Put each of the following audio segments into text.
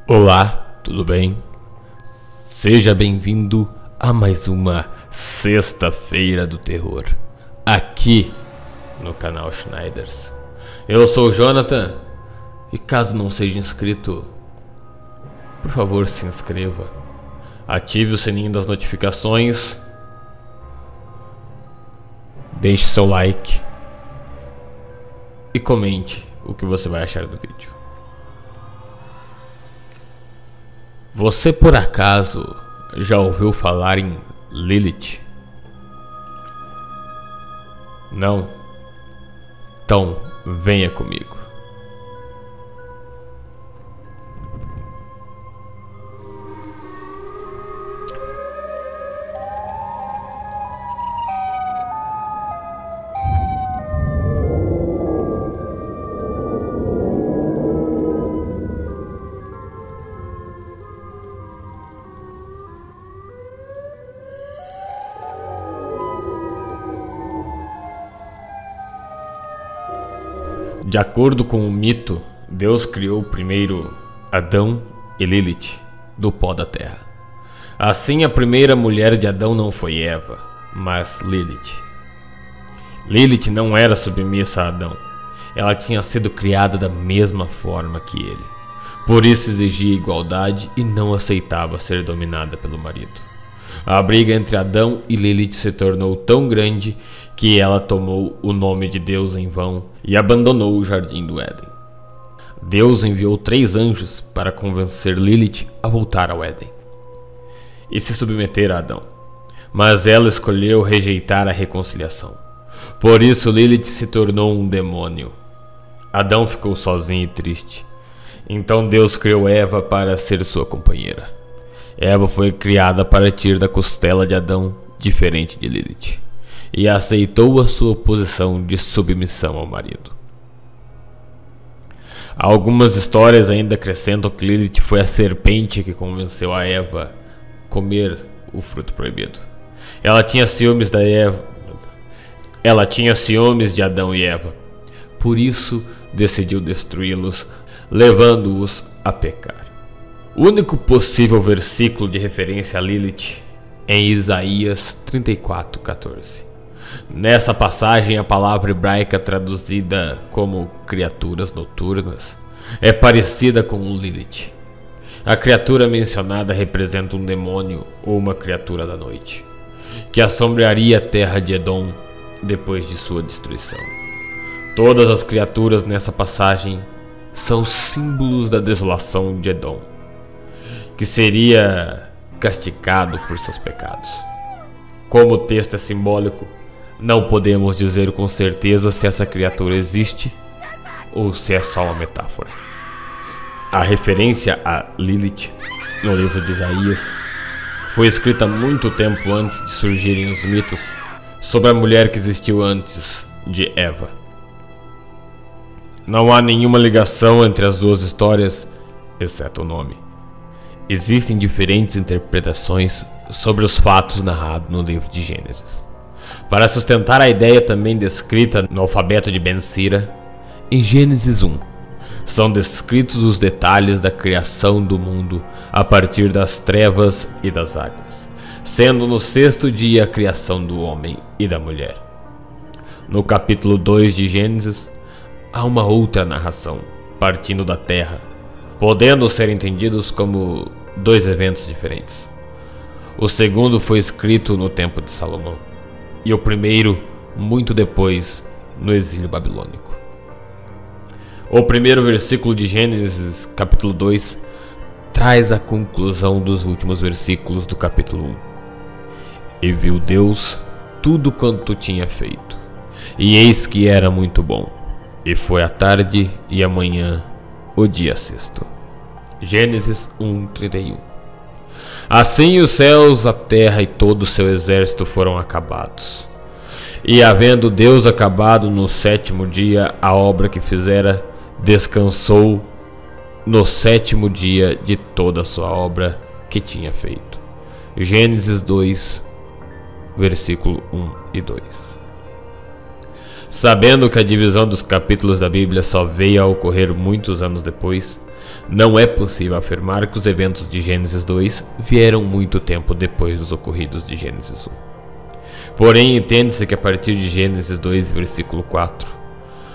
Olá, tudo bem? Seja bem-vindo a mais uma Sexta-feira do Terror, aqui no canal Schneiders. Eu sou o Jonathan, e caso não seja inscrito, por favor se inscreva, ative o sininho das notificações, deixe seu like e comente o que você vai achar do vídeo. Você por acaso já ouviu falar em Lilith? Não? Então venha comigo. De acordo com o mito, Deus criou primeiro Adão e Lilith do pó da terra. Assim, a primeira mulher de Adão não foi Eva, mas Lilith. Lilith não era submissa a Adão. Ela tinha sido criada da mesma forma que ele. Por isso exigia igualdade e não aceitava ser dominada pelo marido. A briga entre Adão e Lilith se tornou tão grande que ela tomou o nome de Deus em vão e abandonou o jardim do Éden. Deus enviou 3 anjos para convencer Lilith a voltar ao Éden e se submeter a Adão, mas ela escolheu rejeitar a reconciliação. Por isso Lilith se tornou um demônio. Adão ficou sozinho e triste. Então Deus criou Eva para ser sua companheira. Eva foi criada a partir da costela de Adão, diferente de Lilith, e aceitou a sua posição de submissão ao marido. Algumas histórias ainda acrescentam que Lilith foi a serpente que convenceu a Eva a comer o fruto proibido. Ela tinha ciúmes de Adão e Eva, por isso decidiu destruí-los, levando-os a pecar. O único possível versículo de referência a Lilith é em Isaías 34:14. Nessa passagem, a palavra hebraica traduzida como criaturas noturnas é parecida com Lilith. A criatura mencionada representa um demônio ou uma criatura da noite, que assombraria a terra de Edom depois de sua destruição. Todas as criaturas nessa passagem são símbolos da desolação de Edom, que seria castigado por seus pecados. Como o texto é simbólico, não podemos dizer com certeza se essa criatura existe ou se é só uma metáfora. A referência a Lilith no livro de Isaías foi escrita muito tempo antes de surgirem os mitos sobre a mulher que existiu antes de Eva. Não há nenhuma ligação entre as duas histórias, exceto o nome. Existem diferentes interpretações sobre os fatos narrados no livro de Gênesis. Para sustentar a ideia também descrita no alfabeto de Ben Sira, em Gênesis 1, são descritos os detalhes da criação do mundo a partir das trevas e das águas, sendo no 6º dia a criação do homem e da mulher. No capítulo 2 de Gênesis, há uma outra narração, partindo da terra, podendo ser entendidos como 2 eventos diferentes. O segundo foi escrito no tempo de Salomão, e o primeiro muito depois, no exílio babilônico. O primeiro versículo de Gênesis, capítulo 2, traz a conclusão dos últimos versículos do capítulo 1. E viu Deus tudo quanto tinha feito, e eis que era muito bom. E foi a tarde e a manhã, o dia 6º. Gênesis 1:31. Assim os céus, a terra e todo o seu exército foram acabados. E havendo Deus acabado no 7º dia a obra que fizera, descansou no 7º dia de toda a sua obra que tinha feito. Gênesis 2, versículo 1 e 2. Sabendo que a divisão dos capítulos da Bíblia só veio a ocorrer muitos anos depois, Não é possível afirmar que os eventos de Gênesis 2 vieram muito tempo depois dos ocorridos de Gênesis 1. Porém, entende-se que a partir de Gênesis 2, versículo 4,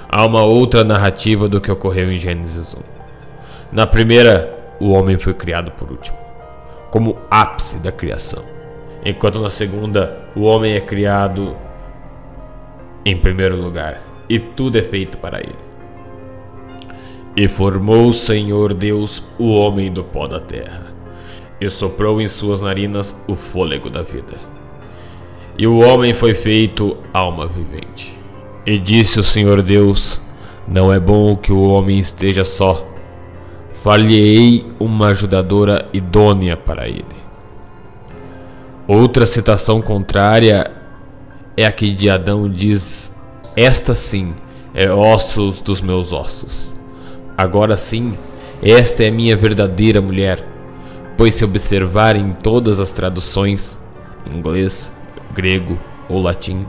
há uma outra narrativa do que ocorreu em Gênesis 1. Na primeira, o homem foi criado por último, como ápice da criação, enquanto na segunda, o homem é criado em primeiro lugar, e tudo é feito para ele. E formou o Senhor Deus o homem do pó da terra, e soprou em suas narinas o fôlego da vida. E o homem foi feito alma vivente. E disse o Senhor Deus: não é bom que o homem esteja só. Far-lhe-ei uma ajudadora idônea para ele. Outra citação contrária é a que de Adão diz: esta sim é ossos dos meus ossos. Agora sim, esta é a minha verdadeira mulher. Pois se observar em todas as traduções, inglês, grego ou latim,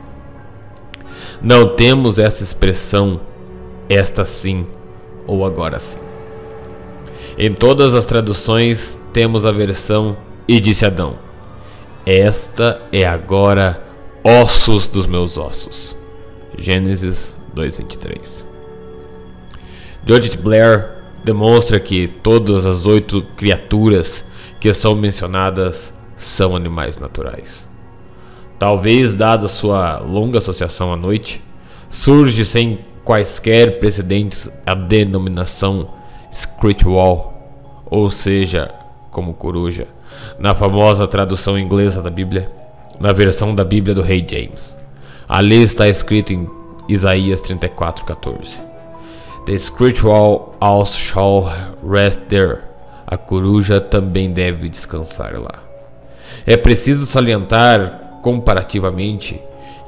não temos essa expressão esta sim ou agora sim. Em todas as traduções temos a versão e disse Adão: esta é agora ossos dos meus ossos. Gênesis 2:23. George Blair demonstra que todas as 8 criaturas que são mencionadas são animais naturais. Talvez, dada sua longa associação à noite, surge sem quaisquer precedentes a denominação Screechwall, ou seja, como coruja, na famosa tradução inglesa da Bíblia, na versão da Bíblia do Rei James. Ali está escrito em Isaías 34:14: The Screechwall also shall rest there. A coruja também deve descansar lá. É preciso salientar comparativamente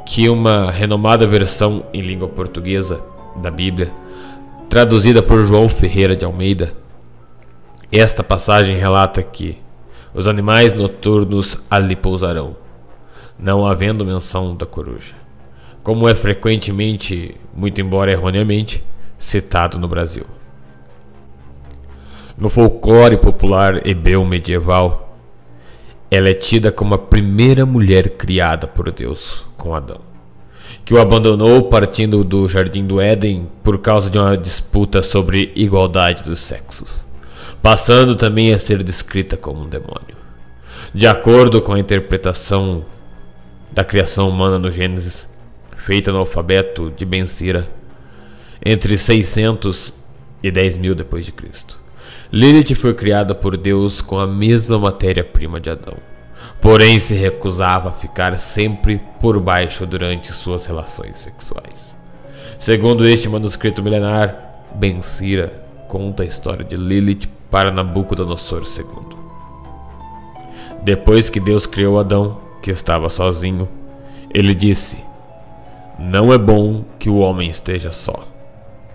que uma renomada versão em língua portuguesa da Bíblia, traduzida por João Ferreira de Almeida, esta passagem relata que os animais noturnos ali pousarão, não havendo menção da coruja, como é frequentemente, muito embora erroneamente, citado no Brasil. No folclore popular hebreu medieval, ela é tida como a primeira mulher criada por Deus com Adão, que o abandonou partindo do Jardim do Éden por causa de uma disputa sobre igualdade dos sexos, passando também a ser descrita como um demônio. De acordo com a interpretação da criação humana no Gênesis, feita no alfabeto de Ben Sira, entre 600 e 10.000 depois de Cristo, Lilith foi criada por Deus com a mesma matéria-prima de Adão, porém se recusava a ficar sempre por baixo durante suas relações sexuais. Segundo este manuscrito milenar, Ben Sira conta a história de Lilith para Nabucodonosor II. Depois que Deus criou Adão, que estava sozinho, ele disse: não é bom que o homem esteja só.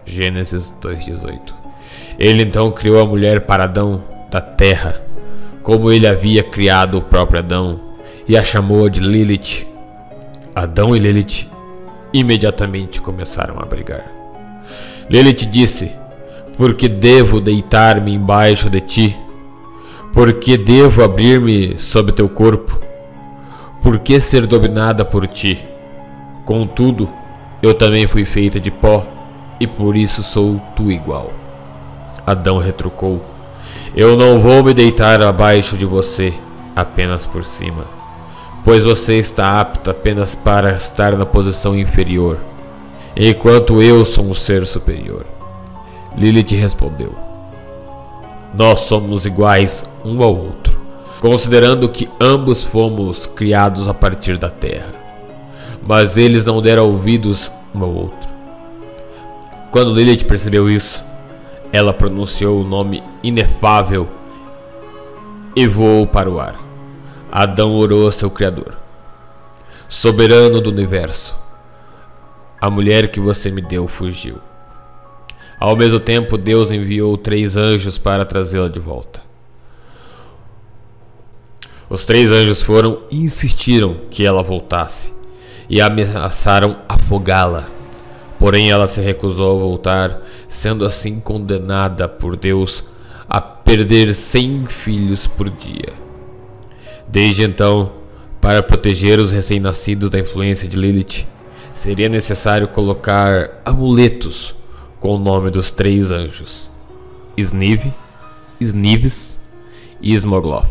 Gênesis 2:18. Ele então criou a mulher para Adão da terra, como ele havia criado o próprio Adão, e a chamou de Lilith. Adão e Lilith imediatamente começaram a brigar. Lilith disse: por que devo deitar-me embaixo de ti? Por que devo abrir-me sob teu corpo? Por que ser dominada por ti? Contudo, eu também fui feita de pó, e por isso sou tu igual. Adão retrucou: eu não vou me deitar abaixo de você, apenas por cima, pois você está apta apenas para estar na posição inferior, enquanto eu sou um ser superior. Lilith respondeu: nós somos iguais um ao outro, considerando que ambos fomos criados a partir da terra. Mas eles não deram ouvidos um ao outro. Quando Lilith percebeu isso, ela pronunciou o nome inefável e voou para o ar. Adão orou a seu Criador: soberano do universo, a mulher que você me deu fugiu. Ao mesmo tempo, Deus enviou 3 anjos para trazê-la de volta. Os 3 anjos foram e insistiram que ela voltasse, e ameaçaram afogá-la. Porém ela se recusou a voltar, sendo assim condenada por Deus a perder 100 filhos por dia. Desde então, para proteger os recém-nascidos da influência de Lilith, seria necessário colocar amuletos com o nome dos 3 anjos: Sniv, Snives e Smogloth.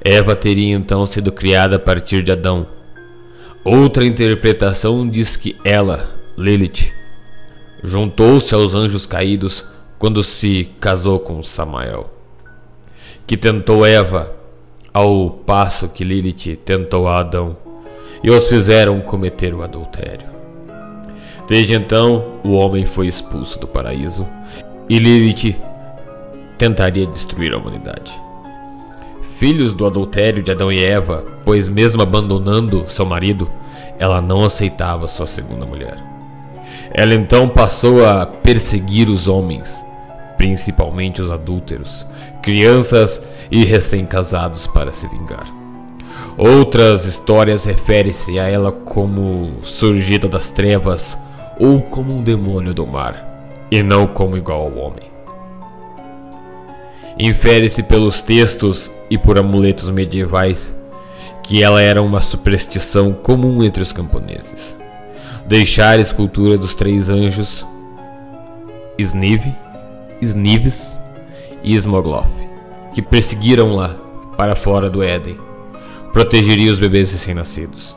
Eva teria então sido criada a partir de Adão. Outra interpretação diz que ela, Lilith, juntou-se aos anjos caídos quando se casou com Samael, que tentou Eva ao passo que Lilith tentou a Adão, e os fizeram cometer o adultério. Desde então, o homem foi expulso do paraíso e Lilith tentaria destruir a humanidade. Filhos do adultério de Adão e Eva, pois mesmo abandonando seu marido, ela não aceitava sua segunda mulher. Ela então passou a perseguir os homens, principalmente os adúlteros, crianças e recém-casados, para se vingar. Outras histórias referem-se a ela como surgida das trevas ou como um demônio do mar, e não como igual ao homem. Infere-se pelos textos e por amuletos medievais que ela era uma superstição comum entre os camponeses. Deixar a escultura dos 3 anjos, Sniv, Snives e Smogloth, que perseguiram lá para fora do Éden, protegeria os bebês recém-nascidos.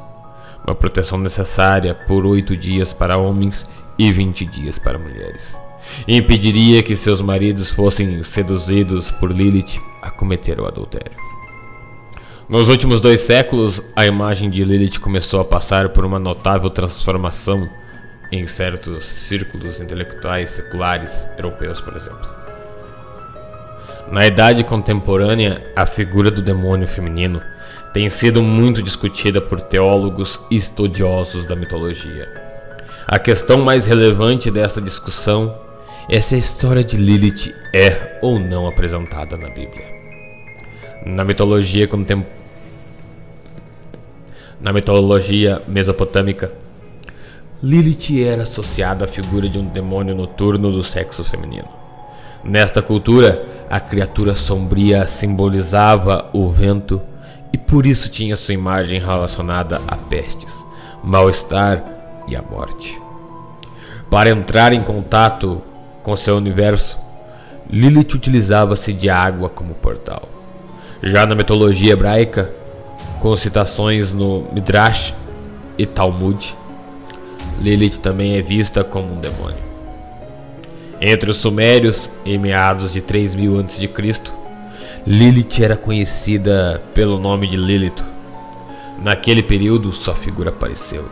Uma proteção necessária por 8 dias para homens e 20 dias para mulheres. E impediria que seus maridos fossem seduzidos por Lilith a cometer o adultério. Nos últimos 2 séculos, a imagem de Lilith começou a passar por uma notável transformação em certos círculos intelectuais seculares europeus, por exemplo. Na idade contemporânea, a figura do demônio feminino tem sido muito discutida por teólogos e estudiosos da mitologia. A questão mais relevante dessa discussão é se a história de Lilith é ou não apresentada na Bíblia. Na mitologia mesopotâmica, Lilith era associada à figura de um demônio noturno do sexo feminino. Nesta cultura, a criatura sombria simbolizava o vento e por isso tinha sua imagem relacionada a pestes, mal-estar e a morte. Para entrar em contato com seu universo, Lilith utilizava-se de água como portal. Já na mitologia hebraica, com citações no Midrash e Talmud, Lilith também é vista como um demônio. Entre os sumérios, em meados de 3000 a.C., Lilith era conhecida pelo nome de Lilith. Naquele período, sua figura apareceu,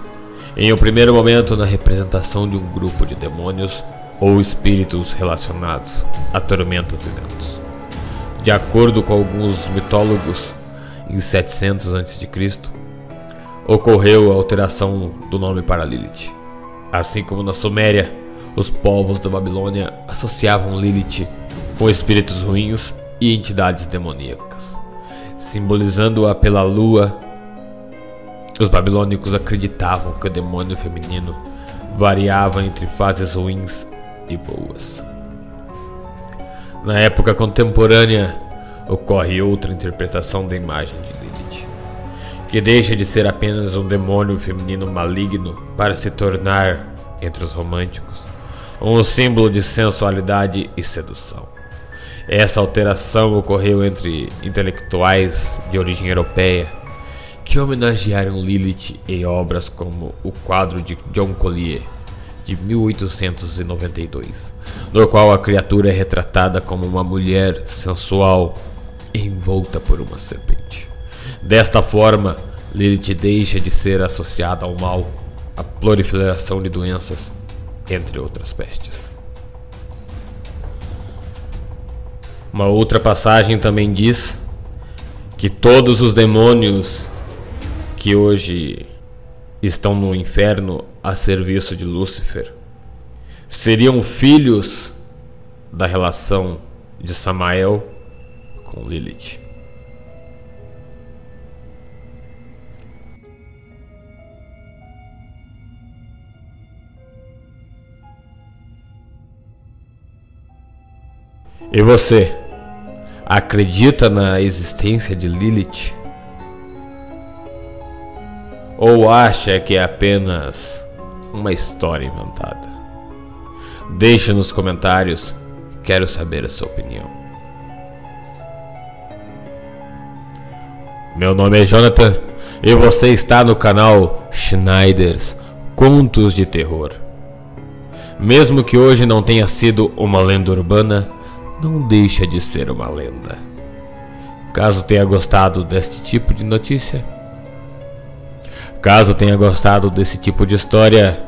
em um primeiro momento, na representação de um grupo de demônios ou espíritos relacionados a tormentas e ventos. De acordo com alguns mitólogos, em 700 a.C., ocorreu a alteração do nome para Lilith. Assim como na Suméria, os povos da Babilônia associavam Lilith com espíritos ruins e entidades demoníacas. Simbolizando-a pela lua, os babilônicos acreditavam que o demônio feminino variava entre fases ruins e boas. Na época contemporânea, ocorre outra interpretação da imagem de Lilith, que deixa de ser apenas um demônio feminino maligno para se tornar, entre os românticos, um símbolo de sensualidade e sedução. Essa alteração ocorreu entre intelectuais de origem europeia que homenagearam Lilith em obras como o quadro de John Collier, de 1892, no qual a criatura é retratada como uma mulher sensual envolta por uma serpente. Desta forma, Lilith deixa de ser associada ao mal, à proliferação de doenças, entre outras pestes. Uma outra passagem também diz que todos os demônios que hoje estão no inferno a serviço de Lúcifer seriam filhos da relação de Samael com Lilith. E você, acredita na existência de Lilith? Ou acha que é apenas uma história inventada? Deixe nos comentários, quero saber a sua opinião. Meu nome é Jonathan e você está no canal Schneider's Contos de Terror. Mesmo que hoje não tenha sido uma lenda urbana, não deixa de ser uma lenda. Caso tenha gostado deste tipo de notícia, caso tenha gostado desse tipo de história,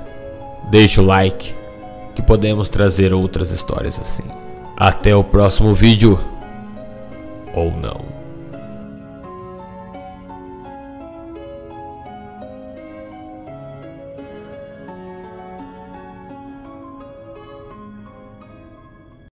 deixe o like, que podemos trazer outras histórias assim. Até o próximo vídeo, ou não.